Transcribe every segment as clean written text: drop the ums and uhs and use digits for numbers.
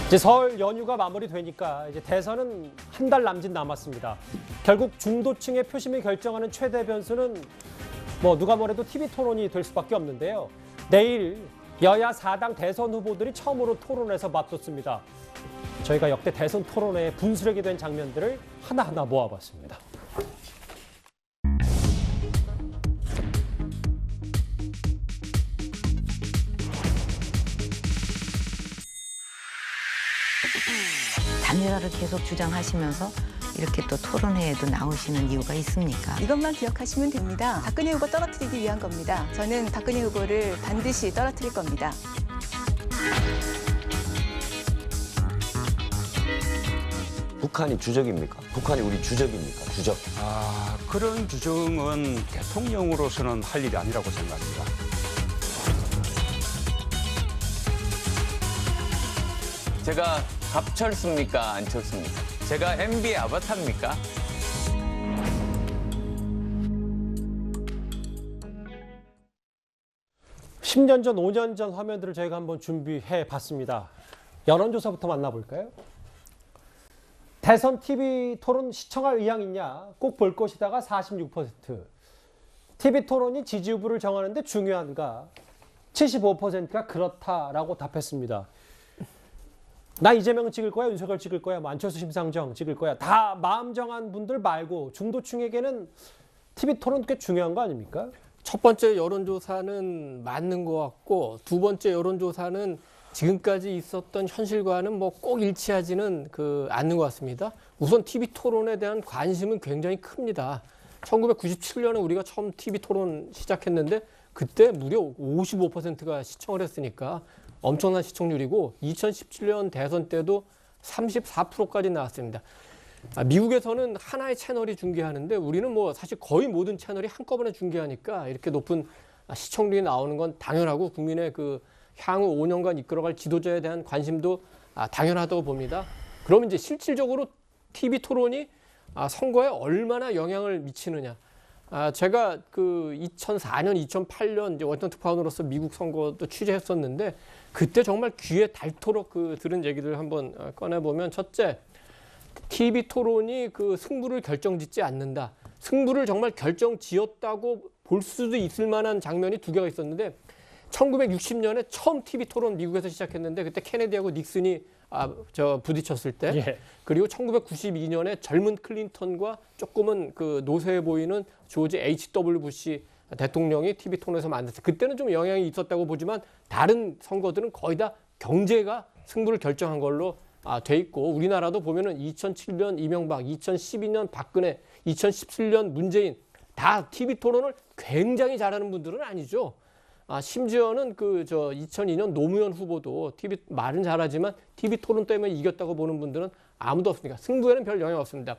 이제 설 연휴가 마무리되니까 이제 대선은 한 달 남짓 남았습니다. 결국 중도층의 표심을 결정하는 최대 변수는 누가 뭐래도 TV 토론이 될 수밖에 없는데요. 내일 여야 4당 대선 후보들이 처음으로 토론에서 맞붙습니다. 저희가 역대 대선 토론회의 분수령이 된 장면들을 하나하나 모아봤습니다. 단일화를 계속 주장하시면서 이렇게 또 토론회에도 나오시는 이유가 있습니까? 이것만 기억하시면 됩니다. 박근혜 후보 떨어뜨리기 위한 겁니다. 저는 박근혜 후보를 반드시 떨어뜨릴 겁니다. 북한이 주적입니까? 북한이 우리 주적입니까? 주적. 그런 주장은 대통령으로서는 할 일이 아니라고 생각합니다. 제가 갑철수입니까? 안철수입니까? 제가 MB의 아바타입니까? 십 년 전, 5년 전 화면들을 저희가 한번 준비해 봤습니다. 여론조사부터 만나볼까요? 대선 TV 토론 시청할 의향 있냐? 꼭 볼 것이다가 46%. TV 토론이 지지 후보를 정하는데 중요한가? 75%가 그렇다라고 답했습니다. 나 이재명 찍을 거야, 윤석열 찍을 거야, 안철수 심상정 찍을 거야. 다 마음 정한 분들 말고 중도층에게는 TV 토론 꽤 중요한 거 아닙니까? 첫 번째 여론조사는 맞는 것 같고 두 번째 여론조사는 지금까지 있었던 현실과는 꼭 일치하지는 않는 것 같습니다. 우선 TV 토론에 대한 관심은 굉장히 큽니다. 1997년에 우리가 처음 TV 토론 시작했는데 그때 무려 55%가 시청을 했으니까 엄청난 시청률이고 2017년 대선 때도 34%까지 나왔습니다. 미국에서는 하나의 채널이 중계하는데 우리는 사실 거의 모든 채널이 한꺼번에 중계하니까 이렇게 높은 시청률이 나오는 건 당연하고 국민의 향후 5년간 이끌어갈 지도자에 대한 관심도 당연하다고 봅니다. 그럼 이제 실질적으로 TV 토론이 선거에 얼마나 영향을 미치느냐. 제가 2004년, 2008년 이제 워싱턴 특파원으로서 미국 선거도 취재했었는데 그때 정말 귀에 닳도록 들은 얘기들 한번 꺼내보면 첫째, TV 토론이 승부를 결정짓지 않는다. 승부를 정말 결정지었다고 볼 수도 있을 만한 장면이 두 개가 있었는데 1960년에 처음 TV 토론 미국에서 시작했는데 그때 케네디하고 닉슨이 부딪혔을 때 예. 그리고 1992년에 젊은 클린턴과 조금은 노쇠해 보이는 조지 H.W. 부시 대통령이 TV 토론에서 만났어요. 그때는 좀 영향이 있었다고 보지만 다른 선거들은 거의 다 경제가 승부를 결정한 걸로 돼 있고 우리나라도 보면은 2007년 이명박, 2012년 박근혜, 2017년 문재인 다 TV 토론을 굉장히 잘하는 분들은 아니죠. 심지어는 2002년 노무현 후보도 TV 말은 잘하지만 TV 토론 때문에 이겼다고 보는 분들은 아무도 없으니까 승부에는 별 영향 없습니다.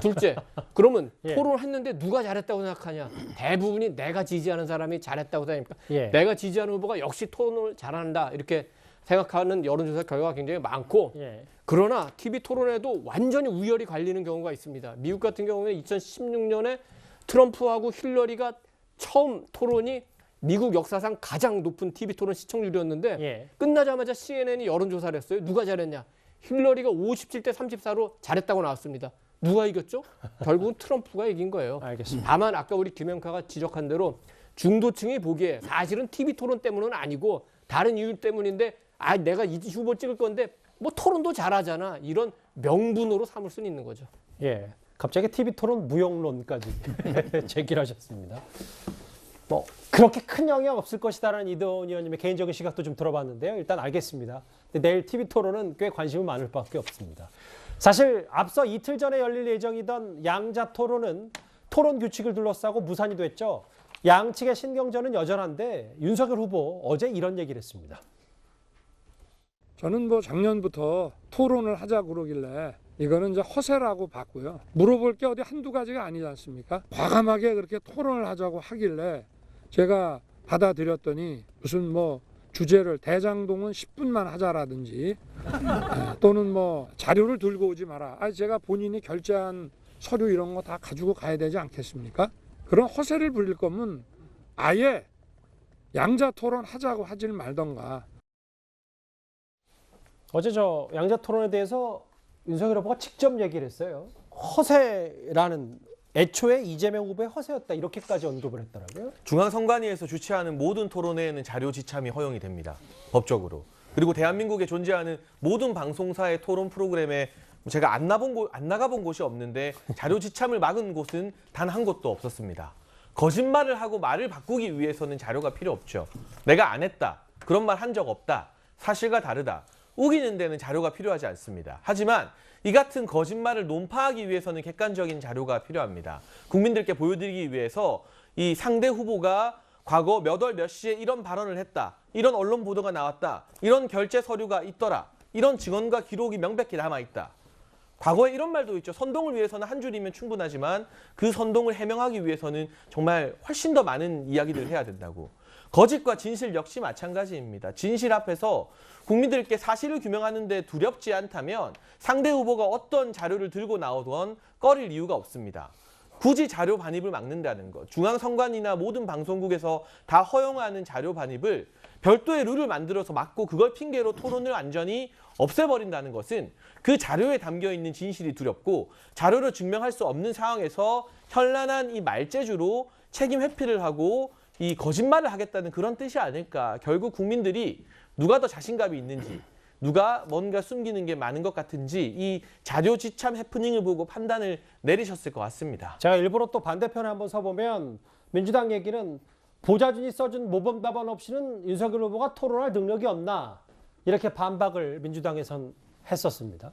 둘째, 그러면 예. 토론했는데 누가 잘했다고 생각하냐? 대부분이 내가 지지하는 사람이 잘했다고 생각합니까? 예. 내가 지지하는 후보가 역시 토론을 잘한다 이렇게 생각하는 여론조사 결과가 굉장히 많고 예. 그러나 TV 토론에도 완전히 우열이 갈리는 경우가 있습니다. 미국 같은 경우는 2016년에 트럼프하고 힐러리가 처음 토론이 미국 역사상 가장 높은 TV 토론 시청률이었는데 예. 끝나자마자 CNN이 여론조사를 했어요. 누가 잘했냐? 힐러리가 57대 34로 잘했다고 나왔습니다. 누가 이겼죠? 결국은 트럼프가 이긴 거예요. 알겠습니다. 다만 아까 우리 김영카가 지적한 대로 중도층이 보기에 사실은 TV 토론 때문은 아니고 다른 이유 때문인데 내가 이 후보 찍을 건데 토론도 잘하잖아. 이런 명분으로 삼을 수는 있는 거죠. 예. 갑자기 TV 토론 무용론까지 제기하셨습니다. 그렇게 큰 영향 없을 것이다라는 이도원 의원님의 개인적인 시각도 좀 들어봤는데요. 일단 알겠습니다. 근데 내일 TV 토론은 꽤 관심이 많을 밖에 없습니다. 사실 앞서 이틀 전에 열릴 예정이던 양자 토론은 토론 규칙을 둘러싸고 무산이 됐죠. 양측의 신경전은 여전한데 윤석열 후보 어제 이런 얘기를 했습니다. 저는 작년부터 토론을 하자고 그러길래 이거는 이제 허세라고 봤고요. 물어볼 게 어디 한두 가지가 아니지 않습니까? 과감하게 그렇게 토론을 하자고 하길래 제가 받아들였더니 무슨 주제를 대장동은 10분만 하자라든지 또는 자료를 들고 오지 마라. 제가 본인이 결제한 서류 이런 거 다 가지고 가야 되지 않겠습니까? 그런 허세를 부릴 거면 아예 양자 토론 하자고 하질 말던가. 어제 저 양자 토론에 대해서 윤석열 후보가 직접 얘기를 했어요. 허세라는 애초에 이재명 후보의 허세였다 이렇게까지 언급을 했더라고요. 중앙선관위에서 주최하는 모든 토론회에는 자료 지참이 허용이 됩니다. 법적으로. 그리고 대한민국에 존재하는 모든 방송사의 토론 프로그램에 제가 안 나가본 곳이 없는데 자료 지참을 막은 곳은 단 한 곳도 없었습니다. 거짓말을 하고 말을 바꾸기 위해서는 자료가 필요 없죠. 내가 안 했다. 그런 말 한 적 없다. 사실과 다르다. 우기는 데는 자료가 필요하지 않습니다. 하지만 이 같은 거짓말을 논파하기 위해서는 객관적인 자료가 필요합니다. 국민들께 보여드리기 위해서 이 상대 후보가 과거 몇 월 몇 시에 이런 발언을 했다. 이런 언론 보도가 나왔다. 이런 결제 서류가 있더라. 이런 증언과 기록이 명백히 남아있다. 과거에 이런 말도 있죠. 선동을 위해서는 한 줄이면 충분하지만 그 선동을 해명하기 위해서는 정말 훨씬 더 많은 이야기들을 해야 된다고. 거짓과 진실 역시 마찬가지입니다. 진실 앞에서 국민들께 사실을 규명하는 데 두렵지 않다면 상대 후보가 어떤 자료를 들고 나오던 꺼릴 이유가 없습니다. 굳이 자료 반입을 막는다는 것, 중앙선관위나 모든 방송국에서 다 허용하는 자료 반입을 별도의 룰을 만들어서 막고 그걸 핑계로 토론을 완전히 없애버린다는 것은 그 자료에 담겨있는 진실이 두렵고 자료로 증명할 수 없는 상황에서 현란한 이 말재주로 책임 회피를 하고 이 거짓말을 하겠다는 그런 뜻이 아닐까. 결국 국민들이 누가 더 자신감이 있는지, 누가 뭔가 숨기는 게 많은 것 같은지 이 자료 지참 해프닝을 보고 판단을 내리셨을 것 같습니다. 제가 일부러 또 반대편에 한번 서보면 민주당 얘기는 보좌진이 써준 모범 답안 없이는 윤석열 후보가 토론할 능력이 없나 이렇게 반박을 민주당에선 했었습니다.